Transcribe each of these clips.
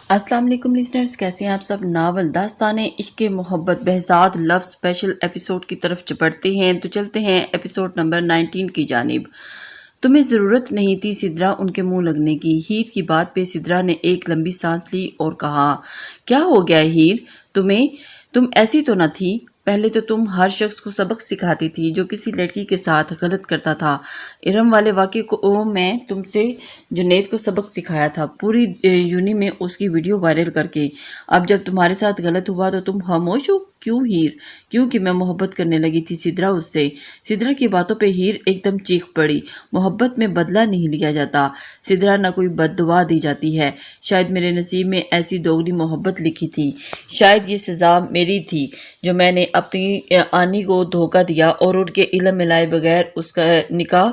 السلام علیکم لسنرز، کیسے ہیں آپ سب؟ ناول داستان عشق محبت بہزاد لو اسپیشل ایپیسوڈ کی طرف بڑھتے ہیں تو چلتے ہیں ایپیسوڈ نمبر 19 کی جانب۔ تمہیں ضرورت نہیں تھی سدرا ان کے منہ لگنے کی۔ ہیر کی بات پہ سدرا نے ایک لمبی سانس لی اور کہا، کیا ہو گیا ہیر؟ تم ایسی تو نہ تھی؟ پہلے تو تم ہر شخص کو سبق سکھاتی تھی جو کسی لڑکی کے ساتھ غلط کرتا تھا۔ ارم والے واقعے کو میں تم سے جنید کو سبق سکھایا تھا، پوری یونی میں اس کی ویڈیو وائرل کر کے۔ اب جب تمہارے ساتھ غلط ہوا تو تم خاموش ہو کیوں ہیر؟ کیونکہ میں محبت کرنے لگی تھی سدرا اس سے۔ سدرا کی باتوں پہ ہیر ایک دم چیخ پڑی۔ محبت میں بدلہ نہیں لیا جاتا سدرا، نہ کوئی بد دعا دی جاتی ہے۔ شاید میرے نصیب میں ایسی دوگلی محبت لکھی تھی، شاید یہ سزا میری تھی جو میں نے اپنی آنی کو دھوکہ دیا اور ان کے علم میں لائے بغیر اس کا نکاح،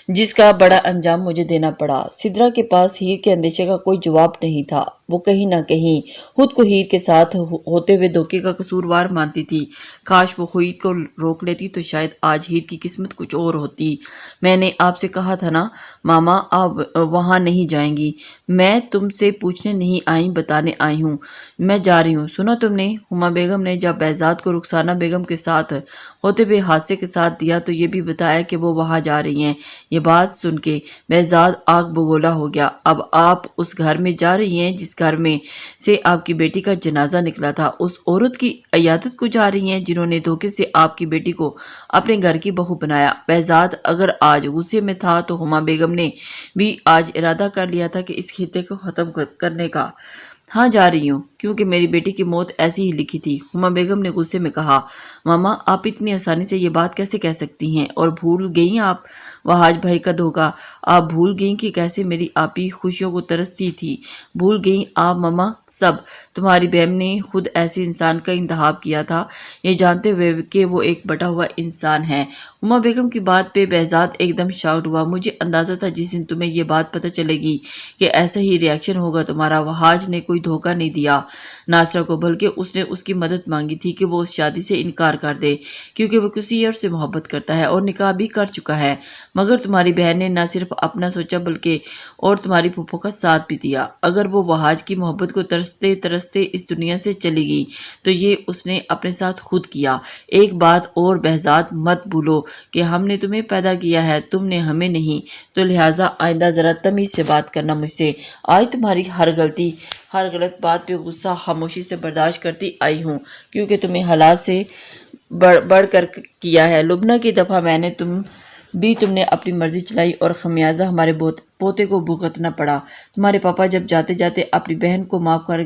جس کا بڑا انجام مجھے دینا پڑا۔ سدرا کے پاس ہیر کے اندیشے کا کوئی جواب نہیں تھا۔ وہ کہیں نہ کہیں خود کو ہیر کے ساتھ ہوتے ہوئے دھوکے کا قصوروار مانتی تھی۔ کاش وہ ہیر کو روک لیتی تو شاید آج ہیر کی قسمت کچھ اور ہوتی۔ میں نے آپ سے کہا تھا نا ماما، آپ وہاں نہیں جائیں گی۔ میں تم سے پوچھنے نہیں آئی، بتانے آئی ہوں۔ میں جا رہی ہوں، سنا تم نے؟ ہما بیگم نے جب بہزاد کو رخسانہ بیگم کے ساتھ ہوتے ہوئے حادثے کے ساتھ دیا تو یہ بھی بتایا کہ وہ وہاں جا رہی ہیں۔ یہ بات سن کے بہزاد آگ بگولا ہو گیا۔ اب آپ اس گھر میں جا رہی ہیں جس گھر میں سے آپ کی بیٹی کا جنازہ نکلا تھا، اس عورت کی عیادت کو جا رہی ہیں جنہوں نے دھوکے سے آپ کی بیٹی کو اپنے گھر کی بہو بنایا۔ بہزاد اگر آج غصے میں تھا تو ہما بیگم نے بھی آج ارادہ کر لیا تھا کہ اس خطے کو ختم کرنے کا۔ ہاں جا رہی ہوں، کیونکہ میری بیٹی کی موت ایسی ہی لکھی تھی۔ ہما بیگم نے غصے میں کہا، ماما آپ اتنی آسانی سے یہ بات کیسے کہہ سکتی ہیں؟ اور بھول گئیں آپ وہاج بھائی کا دھوکہ؟ آپ بھول گئیں کہ کیسے میری آپی خوشیوں کو ترستی تھی؟ بھول گئیں آپ ماما سب؟ تمہاری بہن نے خود ایسے انسان کا انتخاب کیا تھا، یہ جانتے ہوئے کہ وہ ایک بٹا ہوا انسان ہے۔ ہما بیگم کی بات پہ بہزاد ایک دم شاکڈ ہوا۔ مجھے اندازہ تھا جس دن تمہیں یہ بات پتہ چلے گی کہ ایسا ہی ری ایکشن ہوگا تمہارا۔ وہاج نے کوئی دھوکہ نہیں دیا ناصرہ کو، بلکہ اس نے اس کی مدد مانگی تھی کہ وہ اس شادی سے انکار کر دے، کیونکہ وہ کسی اور سے محبت کرتا ہے اور نکاح بھی کر چکا ہے۔ مگر تمہاری بہن نے نہ صرف اپنا سوچا بلکہ اور تمہاری پھوپھو کا ساتھ بھی دیا۔ اگر وہ وہاج کی محبت کو ترستے ترستے اس دنیا سے چلی گئی تو یہ اس نے اپنے ساتھ خود کیا۔ ایک بات اور بہزاد مت بھولو کہ ہم نے تمہیں پیدا کیا ہے، تم نے ہمیں نہیں، تو لہٰذا آئندہ ذرا تمیز سے بات کرنا مجھ سے۔ آج تمہاری ہر غلط بات پہ غصہ خاموشی سے برداشت کرتی آئی ہوں، کیونکہ تمہیں حالات سے بڑھ کر کیا ہے۔ لبنہ کی دفعہ میں نے تم نے اپنی مرضی چلائی اور خمیازہ ہمارے پوتے کو بھگتنا پڑا۔ تمہارے پاپا جب جاتے جاتے اپنی بہن کو معاف کر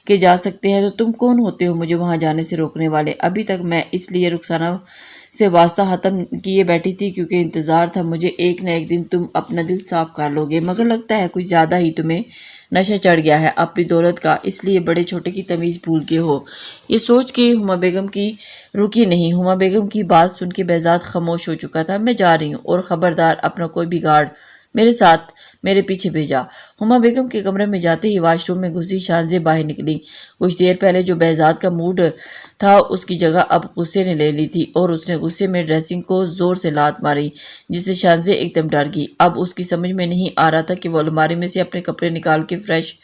کے جا سکتے ہیں تو تم کون ہوتے ہو مجھے وہاں جانے سے روکنے والے؟ ابھی تک میں اس لیے رخسانہ سے واسطہ ختم کیے بیٹھی تھی کیونکہ انتظار تھا مجھے ایک نہ ایک دن تم اپنا دل صاف کر لو گے، مگر لگتا ہے کچھ زیادہ ہی تمہیں نشہ چڑھ گیا ہے اپنی دولت کا، اس لیے بڑے چھوٹے کی تمیز بھول کے ہو۔ یہ سوچ کے ہما بیگم کی رکی نہیں۔ ہما بیگم کی بات سن کے بہزاد خاموش ہو چکا تھا۔ میں جا رہی ہوں، اور خبردار اپنا کوئی بھی گارڈ میرے ساتھ میرے پیچھے بھیجا۔ ہما بیگم کے کمرے میں جاتے ہی واش روم میں گھسی شانزیں باہر نکلی۔ کچھ دیر پہلے جو بہزاد کا موڈ تھا اس کی جگہ اب غصے نے لے لی تھی، اور اس نے غصے میں ڈریسنگ کو زور سے لات ماری جس سے شانزیں ایک دم ڈر گئی۔ اب اس کی سمجھ میں نہیں آ رہا تھا کہ وہ الماری میں سے اپنے کپڑے نکال کے فریش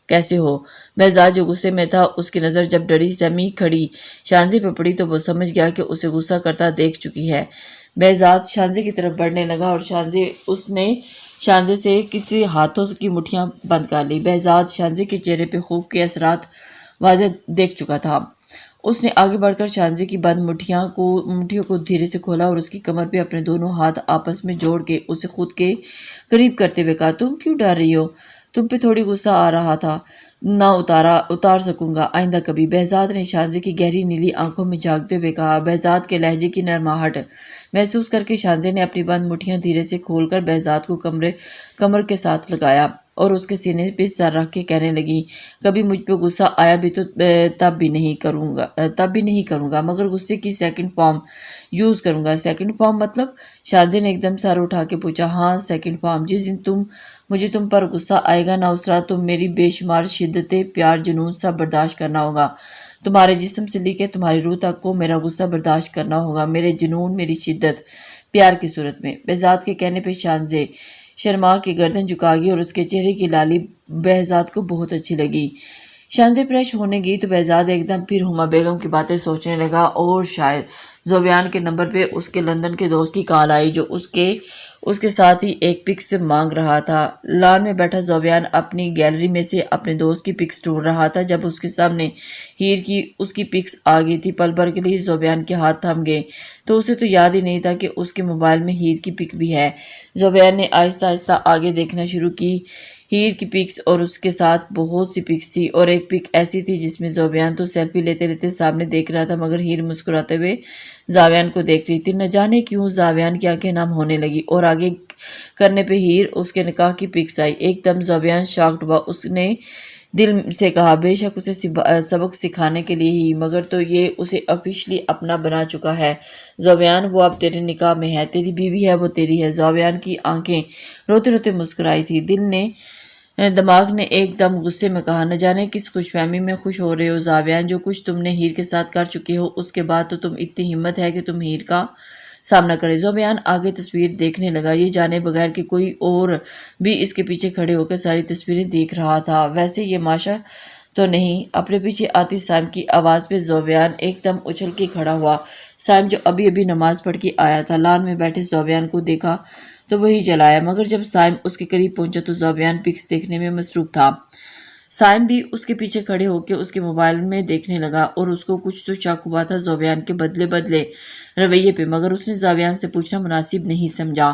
کیسے ہو۔ بہزاد جو غصے میں تھا اس کی نظر جب ڈری سہمی کھڑی شانزے پہ پڑی تو وہ سمجھ گیا کہ اسے غصہ کرتا دیکھ چکی ہے۔ بہزاد شانزے کی طرف بڑھنے لگا اور اس نے شانزے سے کسی ہاتھوں کی مٹھیاں بند کر لی۔ بہزاد شانزے کے چہرے پہ خوف کے اثرات واضح دیکھ چکا تھا۔ اس نے آگے بڑھ کر شانزے کی بند مٹھیوں کو دھیرے سے کھولا اور اس کی کمر پہ اپنے دونوں ہاتھ آپس میں جوڑ کے اسے خود کے قریب کرتے ہوئے کہا، تم کیوں ڈر رہی ہو؟ تم پہ تھوڑی غصہ آ رہا تھا، نہ اتار سکوں گا آئندہ کبھی۔ بہزاد نے شانزے کی گہری نیلی آنکھوں میں جھانکتے ہوئے کہا۔ بہزاد کے لہجے کی نرماہٹ محسوس کر کے شانزے نے اپنی بند مٹھیاں دھیرے سے کھول کر بہزاد کو کمر کے ساتھ لگایا اور اس کے سینے پہ سر رکھ کے کہنے لگی، کبھی مجھ پہ غصہ آیا بھی تو تب بھی نہیں کروں گا، مگر غصے کی سیکنڈ فارم یوز کروں گا۔ سیکنڈ فارم مطلب؟ شانزے نے ایک دم سر اٹھا کے پوچھا۔ ہاں سیکنڈ فارم، جس دن مجھے تم پر غصہ آئے گا نا اس رات تم میری بے شمار شدتیں، پیار، جنون سب برداشت کرنا ہوگا۔ تمہارے جسم سے لے کے تمہاری روح تک کو میرا غصہ برداشت کرنا ہوگا، میرے جنون، میری شدت، پیار کی صورت میں۔ بہزاد کے کہنے پہ شانزے شرما کے گردن جھکا گئی اور اس کے چہرے کی لالی بہزاد کو بہت اچھی لگی۔ شانزیں فریش ہونے گئی تو بہزاد ایک دم پھر ہما بیگم کی باتیں سوچنے لگا اور شاید زوبیان کے نمبر پہ اس کے لندن کے دوست کی کال آئی جو اس کے ساتھ ہی ایک پکس مانگ رہا تھا۔ لان میں بیٹھا زوبیان اپنی گیلری میں سے اپنے دوست کی پکس ڈھونڈ رہا تھا جب اس کے سامنے ہیر کی اس کی پکس آ گئی تھی۔ پل بھر کے لیے زوبیان کے ہاتھ تھم گئے تو اسے تو یاد ہی نہیں تھا کہ اس کے موبائل میں ہیر کی پک بھی ہے۔ زوبیان نے آہستہ آہستہ آگے دیکھنا شروع کی۔ ہیر کی پکس اور اس کے ساتھ بہت سی پکس تھی اور ایک پک ایسی تھی جس میں زوبیان تو سیلفی لیتے لیتے سامنے دیکھ رہا تھا مگر ہیر مسکراتے ہوئے زاویان کو دیکھ رہی تھی۔ نہ جانے کیوں زاویان کی آنکھیں نم ہونے لگی اور آگے کرنے پہ ہیر اس کے نکاح کی پکس آئی۔ ایک دم زوبیان شاکڈ ہوا۔ اس نے دل سے کہا بے شک اسے سبق سکھانے کے لیے ہی مگر تو یہ اسے آفیشلی اپنا بنا چکا ہے۔ زوبیان وہ اب تیرے نکاح میں ہے، تیری بیوی ہے، وہ تیری ہے۔ زوبیان کی آنکھیں روتے روتے مسکرائی تھی۔ دماغ نے ایک دم غصے میں کہا نہ جانے کس خوش فہمی میں خوش ہو رہے ہو زاویان، جو کچھ تم نے ہیر کے ساتھ کر چکے ہو اس کے بعد تو تم اتنی ہمت ہے کہ تم ہیر کا سامنا کرے۔ زوبیان آگے تصویر دیکھنے لگا، یہ جانے بغیر کہ کوئی اور بھی اس کے پیچھے کھڑے ہو کر ساری تصویریں دیکھ رہا تھا۔ ویسے یہ ماشا تو نہیں؟ اپنے پیچھے آتی سائم کی آواز پہ زوبیان ایک دم اچھل کے کھڑا ہوا۔ سائم جو ابھی ابھی نماز پڑھ کے آیا تھا لان میں بیٹھے زوبیان کو دیکھا تو وہی جلایا مگر جب سائم اس کے قریب پہنچا تو زوبیان پکس دیکھنے میں مصروف تھا۔ سائم بھی اس کے پیچھے کھڑے ہو کے اس کے موبائل میں دیکھنے لگا اور اس کو کچھ تو شک ہوا تھا زوبیان کے بدلے رویے پہ مگر اس نے زوبیان سے پوچھنا مناسب نہیں سمجھا۔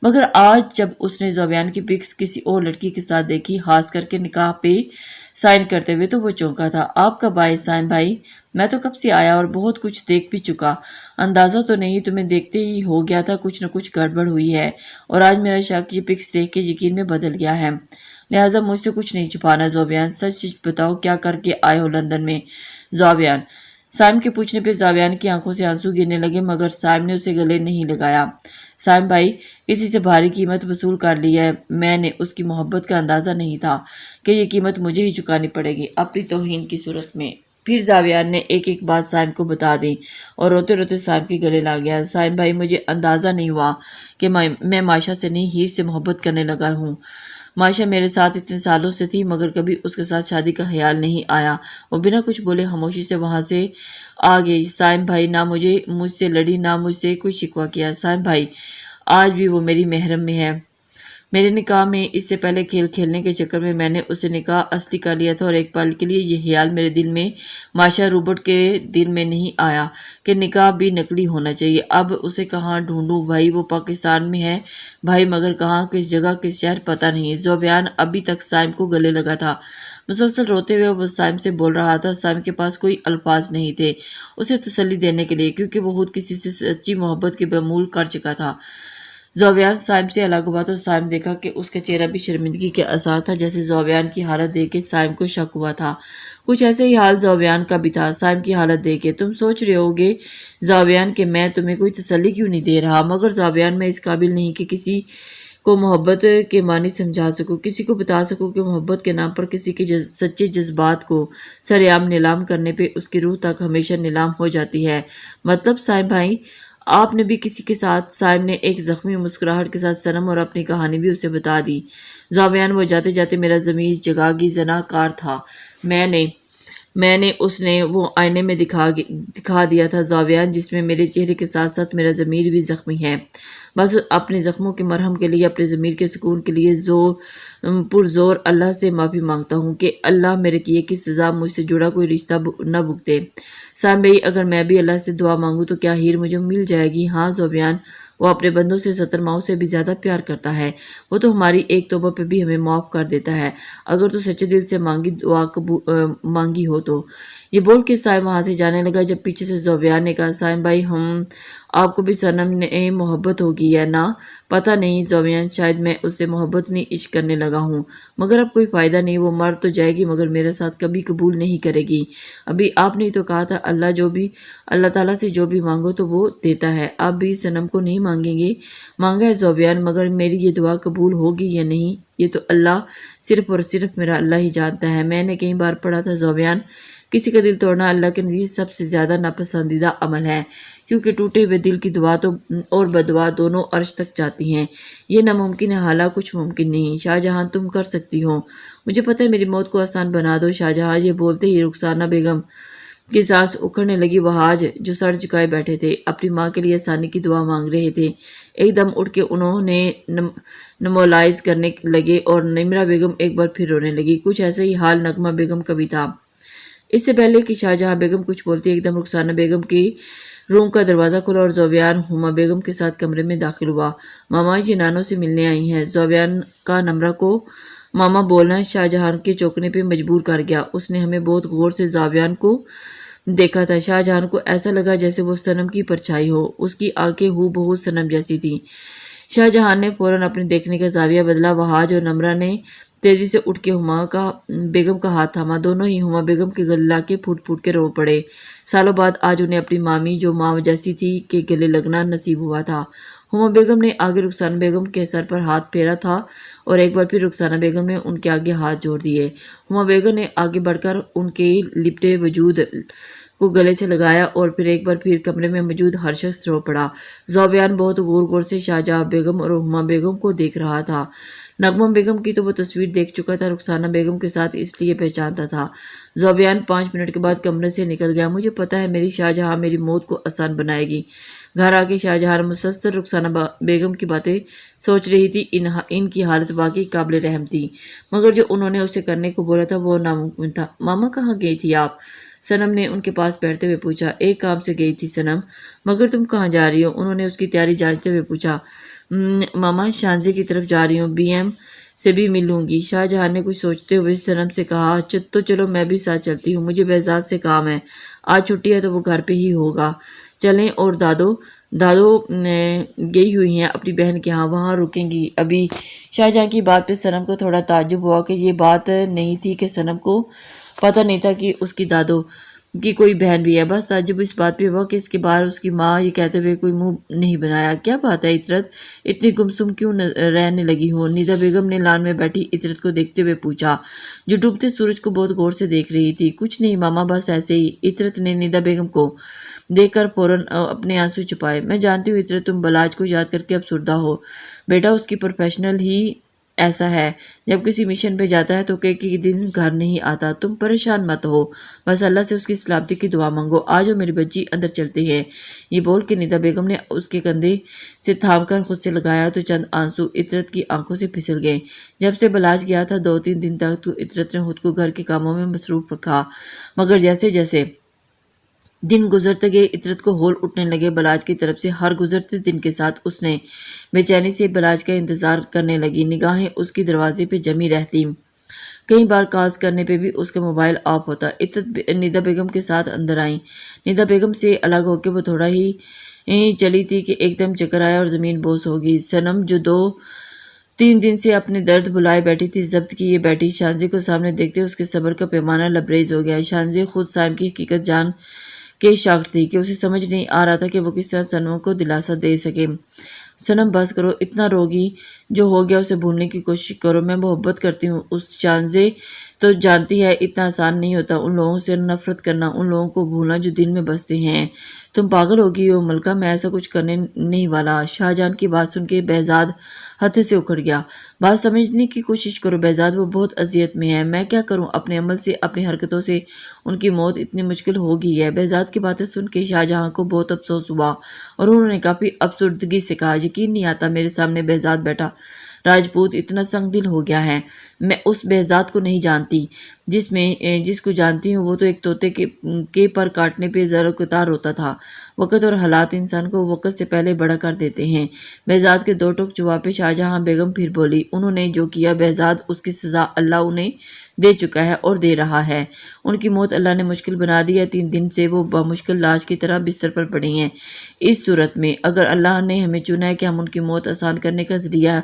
مگر آج جب اس نے زوبیان کی پکس کسی اور لڑکی کے ساتھ دیکھی خاص کر کے نکاح پہ سائن کرتے ہوئے تو وہ چونکا تھا۔ آپ کب آئے سائم بھائی؟ میں تو کب سے آیا اور بہت کچھ دیکھ بھی چکا۔ اندازہ تو نہیں تمہیں دیکھتے ہی ہو گیا تھا کچھ نہ کچھ گڑبڑ ہوئی ہے اور آج میرا شک یہ پکس دیکھ کے یقین میں بدل گیا ہے، لہٰذا مجھ سے کچھ نہیں چھپانا۔ زوبیان سچ سچ بتاؤ کیا کر کے آئے ہو لندن میں؟ زوبیان سائم کے پوچھنے پہ زوبیان کی آنکھوں سے آنسو گرنے لگے مگر سائم نے اسے گلے نہیں لگایا۔ سائم بھائی کسی سے بھاری قیمت وصول کر لی ہے، میں نے اس کی محبت کا اندازہ نہیں تھا کہ یہ قیمت مجھے ہی چکانی پڑے گی اپنی توہین کی صورت میں۔ پھر زاویان نے ایک ایک بات سائم کو بتا دی اور روتے روتے سائم کے گلے لگ گیا۔ سائم بھائی مجھے اندازہ نہیں ہوا کہ میں ماشا سے نہیں ہیر سے محبت کرنے لگا ہوں۔ ماشا میرے ساتھ اتنے سالوں سے تھی مگر کبھی اس کے ساتھ شادی کا خیال نہیں آیا۔ وہ بنا کچھ بولے خاموشی سے وہاں سے آ گئی۔ سائم بھائی نہ مجھ سے لڑی نہ مجھ سے کوئی شکوہ کیا۔ سائم بھائی آج بھی وہ میری محرم میں ہے۔ میرے نکاح میں اس سے پہلے کھیل کھیلنے کے چکر میں میں نے اسے نکاح اصلی کر لیا تھا اور ایک پل کے لیے یہ خیال میرے دل میں ماشا روبرٹ کے دل میں نہیں آیا کہ نکاح بھی نکلی ہونا چاہیے۔ اب اسے کہاں ڈھونڈوں بھائی؟ وہ پاکستان میں ہے بھائی مگر کہاں، کس جگہ، کس شہر پتہ نہیں۔ زوبیان ابھی تک سائم کو گلے لگا تھا، مسلسل روتے ہوئے وہ سائم سے بول رہا تھا۔ سائم کے پاس کوئی الفاظ نہیں تھے اسے تسلی دینے کے لیے کیونکہ وہ خود کسی سے سچی محبت کے بمول کر چکا تھا۔ زوبیان سائم سے الگ ہوا تو سائم دیکھا کہ اس کا چہرہ بھی شرمندگی کے آثار تھا جیسے زوبیان کی حالت دیکھ کے سائم کو شک ہوا تھا۔ کچھ ایسے ہی حال زوبیان کا بھی تھا سائم کی حالت دیکھ کے۔ تم سوچ رہے ہوگے زوبیان کہ میں تمہیں کوئی تسلی کیوں نہیں دے رہا مگر زوبیان میں اس قابل نہیں کہ کسی کو محبت کے معنی سمجھا سکوں، کسی کو بتا سکوں کہ محبت کے نام پر کسی کے سچے جذبات کو سرعام نیلام کرنے پہ اس کی روح تک ہمیشہ نیلام ہو جاتی ہے۔ مطلب سائم بھائی آپ نے بھی کسی کے ساتھ؟ سائم نے ایک زخمی مسکراہٹ کے ساتھ صنم اور اپنی کہانی بھی اسے بتا دی۔ زوبیان وہ جاتے جاتے میرا ضمیر جگاگی زنا کار تھا، میں نے اس نے وہ آئینے میں دکھا دیا تھا زوبیان، جس میں میرے چہرے کے ساتھ ساتھ میرا ضمیر بھی زخمی ہے۔ بس اپنے زخموں کے مرہم کے لیے، اپنے ضمیر کے سکون کے لیے پرزور اللہ سے معافی مانگتا ہوں کہ اللہ میرے کیے کی سزا مجھ سے جڑا کوئی رشتہ نہ بھگتے۔ سائم بھائی اگر میں بھی اللہ سے دعا مانگوں تو کیا ہیر مجھے مل جائے گی؟ ہاں زوبیان وہ اپنے بندوں سے 70 ماؤں سے بھی زیادہ پیار کرتا ہے، وہ تو ہماری ایک توبہ پہ بھی ہمیں معاف کر دیتا ہے اگر تو سچے دل سے مانگی ہو تو۔ یہ بول کے سائم وہاں سے جانے لگا جب پیچھے سے زوبیان نے کہا سائم بھائی آپ کو بھی صنم نے محبت ہوگی ہے نا؟ پتہ نہیں زوبیان شاید میں اس سے محبت نہیں عشق کرنے لگا ہوں مگر اب کوئی فائدہ نہیں، وہ مر تو جائے گی مگر میرے ساتھ کبھی قبول نہیں کرے گی۔ ابھی آپ نے تو کہا تھا اللہ تعالیٰ سے جو بھی مانگو تو وہ دیتا ہے، آپ بھی صنم کو نہیں مانگیں گے؟ مانگا ہے زوبیان مگر میری یہ دعا قبول ہوگی یا نہیں یہ تو اللہ صرف اور صرف میرا اللہ ہی جانتا ہے۔ میں نے کئی بار پڑھا تھا زوبیان کسی کا دل توڑنا اللہ کے نزدیک سب سے زیادہ ناپسندیدہ عمل ہے کیونکہ ٹوٹے ہوئے دل کی دعا تو اور بدعا دونوں عرش تک جاتی ہیں۔ یہ ناممکن ہے، حالہ کچھ ممکن نہیں۔ شاہجہاں تم کر سکتی ہو، مجھے پتہ ہے، میری موت کو آسان بنا دو۔ شاہجہاں یہ بولتے ہی رخسانہ بیگم کی سانس اکھڑنے لگی۔ وہ آج جو سر جھکائے بیٹھے تھے، اپنی ماں کے لیے آسانی کی دعا مانگ رہے تھے، ایک دم اٹھ کے انہوں نے نمولائز کرنے لگے اور نمرہ بیگم ایک بار پھر رونے لگی۔ کچھ ایسا ہی حال نغمہ بیگم کا بھی تھا۔ اس سے پہلے کہ شاہجہاں بیگم کچھ بولتی، ایک دم رخسانہ بیگم کی روم کا دروازہ کھلا اور زوبیان ہما بیگم کے ساتھ کمرے میں داخل ہوا۔ ماما یہ نانو سے ملنے آئی ہیں۔ زوبیان کا نمرہ کو ماما بولنا شاہجہاں کے چوکنے پہ مجبور کر گیا۔ اس نے ہمیں بہت غور سے زوبیان کو دیکھا تھا۔ شاہجہاں کو ایسا لگا جیسے وہ صنم کی پرچھائی ہو۔ اس کی آنکھیں ہو بہت صنم جیسی تھیں۔ شاہجہاں نے فوراً اپنے دیکھنے کا زاویہ بدلا۔ وہاج اور نمرہ نے تیزی سے اٹھ کے بیگم کا ہاتھ تھاما۔ دونوں ہی ہما بیگم کے گلے لا کے پھوٹ پھوٹ کے رو پڑے۔ سالوں بعد آج انہیں اپنی مامی جو ماں جیسی تھی کے گلے لگنا نصیب ہوا تھا۔ ہما بیگم نے آگے رخسانہ بیگم کے سر پر ہاتھ پھیرا تھا اور ایک بار پھر رخسانہ بیگم نے ان کے آگے ہاتھ جوڑ دیے۔ ہما بیگم نے آگے بڑھ کر ان کے لپٹے وجود کو گلے سے لگایا اور پھر ایک بار پھر کمرے میں موجود ہر شخص رو پڑا۔ زوبیان بہت غور سے شاہجہاں بیگم اور ہما بیگم کو دیکھ رہا تھا۔ نغمہ بیگم کی تو وہ تصویر دیکھ چکا تھا، رخسانہ بیگم کے ساتھ اس لیے پہچانتا تھا۔ زوبیان 5 منٹ کے بعد کمرے سے نکل گیا۔ مجھے پتا ہے میری شاہجہاں میری موت کو آسان بنائے گی۔ گھر آ کے شاہجہاں مسلسل رخسانہ بیگم کی باتیں سوچ رہی تھی۔ ان کی حالت واقعی قابل رحم تھی، مگر جو انہوں نے اسے کرنے کو بولا تھا وہ ناممکن تھا۔ ماما کہاں گئی تھی آپ؟ صنم نے ان کے پاس بیٹھتے ہوئے پوچھا۔ ایک کام سے گئی تھی صنم، مگر تم کہاں جا رہی ہو؟ انہوں نے اس کی تیاری جانچتے ہوئے پوچھا۔ ماما شانزے کی طرف جا رہی ہوں، بی ایم سے بھی مل لوں گی۔ شاہجہاں نے کچھ سوچتے ہوئے صنم سے کہا، تو چلو میں بھی ساتھ چلتی ہوں، مجھے بہزاد سے کام ہے، آج چھٹی ہے تو وہ گھر پہ ہی ہوگا۔ چلیں۔ اور دادو گئی ہوئی ہیں اپنی بہن کے ہاں، وہاں رکیں گی ابھی؟ شاہجہاں کی بات پہ صنم کو تھوڑا تعجب ہوا کہ یہ بات نہیں تھی کہ صنم کو پتہ نہیں تھا کہ اس کی دادو کی کوئی بہن بھی ہے۔ بس تعجب اس بات پہ ہوا کہ اس کے باہر اس کی ماں یہ کہتے ہوئے کوئی منہ نہیں بنایا۔ کیا بات ہے عطرت، اتنی گمسم کیوں رہنے لگی ہو؟ ندا بیگم نے لان میں بیٹھی عطرت کو دیکھتے ہوئے پوچھا، جو ڈوبتے سورج کو بہت غور سے دیکھ رہی تھی۔ کچھ نہیں ماما، بس ایسے ہی۔ عطرت نے ندا بیگم کو دیکھ کر فوراً اپنے آنسو چھپائے۔ میں جانتی ہوں عطرت، تم بلاج کو یاد کر کے افسردہ ہو۔ بیٹا اس کی پروفیشنل ہی ایسا ہے، جب کسی مشن پہ جاتا ہے تو کئی دن گھر نہیں آتا۔ تم پریشان مت ہو، بس اللہ سے اس کی سلامتی کی دعا مانگو۔ آج میری بچی، اندر چلتے ہیں۔ یہ بول کے ندا بیگم نے اس کے کندھے سے تھام کر خود سے لگایا تو چند آنسو عطرت کی آنکھوں سے پھسل گئے۔ جب سے بلاج گیا تھا 2-3 دن تک تو عطرت نے خود کو گھر کے کاموں میں مصروف رکھا، مگر جیسے جیسے دن گزرتے گئے عطرت کو ہول اٹھنے لگے بلاج کی طرف سے۔ ہر گزرتے دن کے ساتھ اس نے بے چینی سے بلاج کا انتظار کرنے لگی۔ نگاہیں اس کی دروازے پہ جمی رہتی، کئی بار کالز کرنے پہ بھی اس کا موبائل آف ہوتا۔ عطرت ندا بیگم کے ساتھ اندر آئیں۔ ندا بیگم سے الگ ہو کے وہ تھوڑا ہی چلی تھی کہ ایک دم چکر آیا اور زمین بوس ہو گئی۔ صنم جو 2-3 دن سے اپنے درد بھلائے بیٹھی تھی، ضبط کیے بیٹھی شانزے کو سامنے دیکھتے اس کے صبر کا پیمانہ لبریز ہو گیا۔ شانزے خود سائم کی حقیقت جان کے شاکٹ تھی کہ اسے سمجھ نہیں آ رہا تھا کہ وہ کس طرح صنم کو دلاسا دے سکے۔ صنم بس کرو، اتنا روگی جو ہو گیا اسے بھولنے کی کوشش کرو، میں محبت کرتی ہوں اس شانزے تو جانتی ہے اتنا آسان نہیں ہوتا ان لوگوں سے نفرت کرنا، ان لوگوں کو بھولنا جو دل میں بستے ہیں۔ تم پاگل ہو گئی ہو ملکہ، میں ایسا کچھ کرنے نہیں والا۔ شاہجہان کی بات سن کے بہزاد ہتھے سے اکھڑ گیا۔ بات سمجھنے کی کوشش کرو بہزاد، وہ بہت اذیت میں ہے، میں کیا کروں؟ اپنے عمل سے، اپنی حرکتوں سے ان کی موت اتنی مشکل ہو گئی ہے۔ بہزاد کی باتیں سن کے شاہجہاں کو بہت افسوس ہوا اور انہوں نے کافی افسردگی سے کہا، یقین نہیں آتا میرے سامنے بہزاد بیٹا راجپوت اتنا سنگ دل ہو گیا ہے۔ میں اس بہزاد کو نہیں جانتی، جس کو جانتی ہوں وہ تو ایک طوطے کے پر کاٹنے پہ زر و قطار ہوتا تھا۔ وقت اور حالات انسان کو وقت سے پہلے بڑا کر دیتے ہیں۔ بہزاد کے 2 ٹوک جواب پہ شاہجہاں بیگم پھر بولی، انہوں نے جو کیا بہزاد، اس کی سزا اللہ انہیں دے چکا ہے اور دے رہا ہے۔ ان کی موت اللہ نے مشکل بنا دی ہے۔ 3 دن سے وہ بمشکل لاش کی طرح بستر پر پڑی ہیں۔ اس صورت میں اگر اللہ نے ہمیں چنا ہے کہ ہم ان کی موت آسان کرنے کا ذریعہ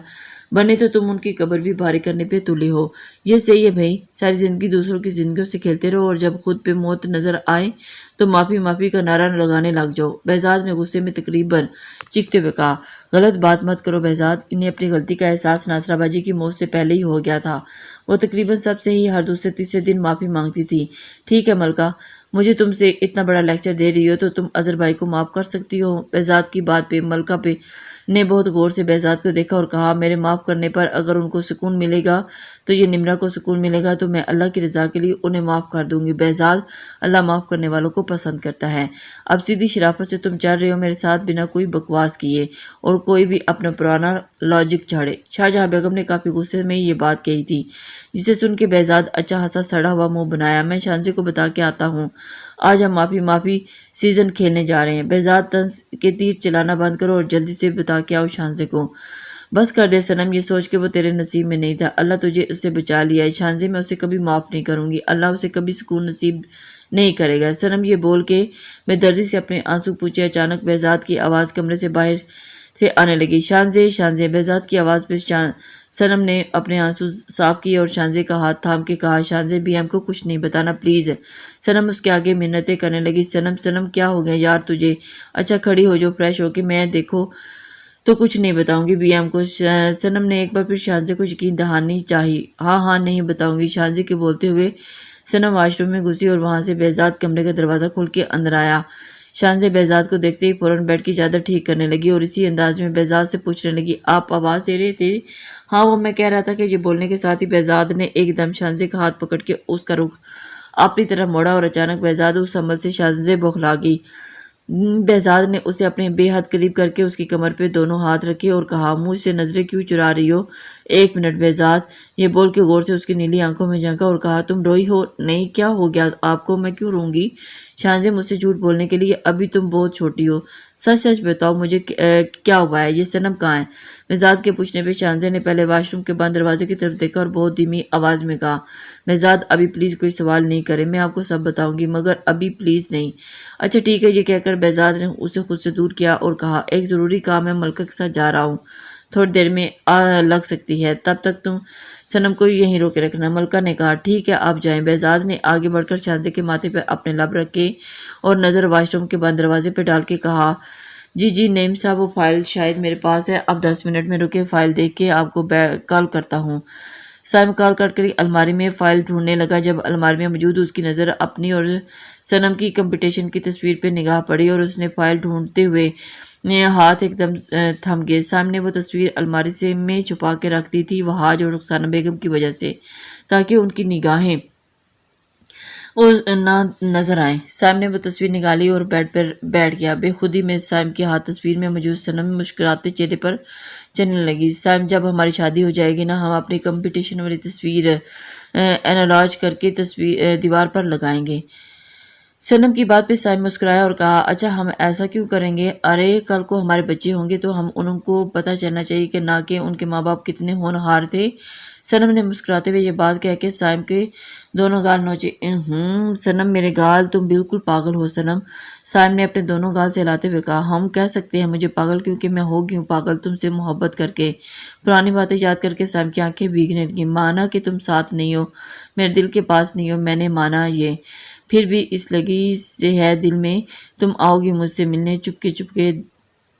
بنے تو تم ان کی قبر بھی بھاری کرنے پہ تلے ہو۔ یہ صحیح ہے بھائی، ساری زندگی دوسروں کی زندگیوں سے کھیلتے رہو اور جب خود پہ موت نظر آئے تو معافی کا نعرہ لگانے لگ جاؤ۔ بہزاد نے غصے میں تقریباً چیختے ہوئے کہا، غلط بات مت کرو بہزاد۔ انہیں اپنی غلطی کا احساس ناصرہ باجی کی موت سے پہلے ہی ہو گیا تھا۔ وہ تقریباً سب سے ہی ہر دوسرے تیسرے دن معافی مانگتی تھی۔ ٹھیک ہے ملکہ، مجھے تم سے اتنا بڑا لیکچر دے رہی ہو تو تم اظہر بھائی کو معاف کر سکتی ہو۔ بہزاد کی بات پہ ملکہ نے بہت غور سے بہزاد کو دیکھا اور کہا، میرے معاف کرنے پر اگر ان کو سکون ملے گا تو یہ نمرہ کو سکون ملے گا، تو میں اللہ کی رضا کے لیے انہیں معاف کر دوں گی۔ بہزاد، اللہ معاف کرنے والوں کو پسند کرتا ہے۔ اب سیدھی شرافت سے تم چل رہے ہو میرے ساتھ بنا کوئی بکواس کیے اور کوئی بھی اپنا پرانا لاجک جھاڑے۔ شاہجہاں بیگم نے کافی غصے میں یہ بات کہی تھی، جسے سن کے بہزاد اچھا خاصا سڑا ہوا منہ بنایا۔ میں شانزے کو بتا کے آتا ہوں، آج ہم معافی سیزن کھیلنے جا رہے ہیں۔ بہزاد، طنز کے تیر چلانا بند کرو اور جلدی سے بتا کے آؤ شانزے کو۔ بس کر دے صنم، یہ سوچ کے وہ تیرے نصیب میں نہیں تھا، اللہ تجھے اس سے بچا لیا ہے۔ شانزے، میں اسے کبھی معاف نہیں کروں گی، اللہ اسے کبھی سکون نصیب نہیں کرے گا۔ صنم یہ بول کے بے دردی سے اپنے آنسو پوچھے۔ اچانک بہزاد کی آواز کمرے سے باہر سے آنے لگی، شانزے، شانزے۔ بہزاد کی آواز پہ صنم نے اپنے آنسو صاف کیے اور شانزے کا ہاتھ تھام کے کہا، شانزے بھی ہم کو کچھ نہیں بتانا پلیز۔ صنم اس کے آگے منتیں کرنے لگی، صنم کیا ہو گیا یار تجھے؟ اچھا کھڑی ہو جو فریش ہو کے، میں دیکھو تو کچھ نہیں بتاؤں گی بی ایم کو۔ صنم نے ایک بار پھر شانزے کو یقین دہانی چاہی۔ ہاں نہیں بتاؤں گی، شانزے کے بولتے ہوئے صنم واش روم میں گھسی اور وہاں سے بہزاد کمرے کا دروازہ کھول کے اندر آیا۔ شانزے بہزاد کو دیکھتے ہی فوراً بیڈ کی چادر ٹھیک کرنے لگی اور اسی انداز میں بہزاد سے پوچھنے لگی، آپ آواز دے رہے تھے؟ ہاں وہ میں کہہ رہا تھا کہ یہ بولنے کے ساتھ ہی بہزاد نے ایک دم شانزے کا ہاتھ پکڑ کے اس کا رخ اپنی طرف موڑا اور اچانک بہزاد اس عمل سے شانزے بوکھلا گئی۔ بہزاد نے اسے اپنے بے حد قریب کر کے اس کی کمر پہ دونوں ہاتھ رکھے اور کہا، مجھ سے نظریں کیوں چرا رہی ہو؟ ایک منٹ بہزاد، یہ بول کے غور سے اس کی نیلی آنکھوں میں جھانکا اور کہا، تم روئی ہو؟ نہیں، کیا ہو گیا آپ کو؟ میں کیوں روں گی؟ شانزے، مجھ سے جھوٹ بولنے کے لیے ابھی تم بہت چھوٹی ہو، سچ بتاؤ مجھے کیا ہوا ہے؟ یہ صنم کہاں ہے؟ بہزاد کے پوچھنے پہ شانزے نے پہلے واش روم کے بند دروازے کی طرف دیکھا اور بہت دھیمی آواز میں کہا، بہزاد ابھی پلیز کوئی سوال نہیں کرے، میں آپ کو سب بتاؤں گی مگر ابھی پلیز نہیں۔ اچھا ٹھیک ہے، یہ کہہ کر بہزاد نے اسے خود سے دور کیا اور کہا، ایک ضروری کام ہے، ملکہ کے ساتھ جا رہا ہوں، تھوڑی دیر میں لگ سکتی ہے، تب تک تم صنم کو یہیں روکے رکھنا۔ ملکہ نے کہا، ٹھیک ہے آپ جائیں۔ بہزاد نے آگے بڑھ کر شانزے کے ماتھے پہ اپنے لب رکھے اور نظر واش روم کے بند دروازے پہ ڈال کے کہا، جی نعیم صاحب، وہ فائل شاید میرے پاس ہے، اب 10 منٹ میں رکے، فائل دیکھ کے آپ کو کال کرتا ہوں۔ سائم کال کر کے الماری میں فائل ڈھونڈنے لگا۔ جب الماری میں موجود اس کی نظر اپنی اور صنم کی کمپٹیشن کی تصویر پہ نگاہ پڑی اور اس نے فائل ڈھونڈتے ہوئے ہاتھ ایک دم تھم گئے۔ سائم نے وہ تصویر الماری میں چھپا کے رکھ دی تھی، وہاج اور رخسانہ بیگم کی وجہ سے، تاکہ ان کی نگاہیں نہ نظر آئیں۔ سائم نے وہ تصویر نکالی اور بیڈ پر بیٹھ گیا۔ بے خودی میں سائم کے ہاتھ تصویر میں موجود صنم مسکراتے چہرے پر چلنے لگی۔ سائم، جب ہماری شادی ہو جائے گی نا، ہم اپنی کمپٹیشن والی تصویر انالائز کر کے دیوار پر لگائیں گے۔ صنم کی بات پہ سائم مسکرایا اور کہا، اچھا ہم ایسا کیوں کریں گے؟ ارے کل کو ہمارے بچے ہوں گے تو ہم ان کو پتہ چلنا چاہیے کہ نہ کہ ان کے ماں باپ کتنے ہونہار تھے۔ صنم نے مسکراتے ہوئے یہ بات کہہ کے سائم کے دونوں گال نوچے۔ صنم میرے گال، تم بالکل پاگل ہو صنم، سائم نے اپنے دونوں گال سے ہلاتے ہوئے کہا۔ ہم کہہ سکتے ہیں مجھے پاگل کیونکہ میں ہو گئی ہوں پاگل تم سے محبت کر کے۔ پرانی باتیں یاد کر کے سائم کی آنکھیں بھیگنے لگیں۔ مانا کہ تم ساتھ نہیں ہو، میرے دل کے پاس نہیں ہو، میں نے مانا یہ، پھر بھی اس لگی سے ہے دل میں، تم آؤ گی مجھ سے ملنے چپکے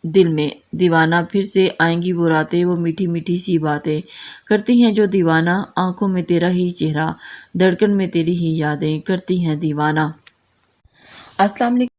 دل میں دیوانہ، پھر سے آئیں گی وہ راتیں، وہ میٹھی سی باتیں کرتی ہیں جو دیوانہ، آنکھوں میں تیرا ہی چہرہ، دھڑکن میں تیری ہی یادیں کرتی ہیں دیوانہ۔ السلام علیکم۔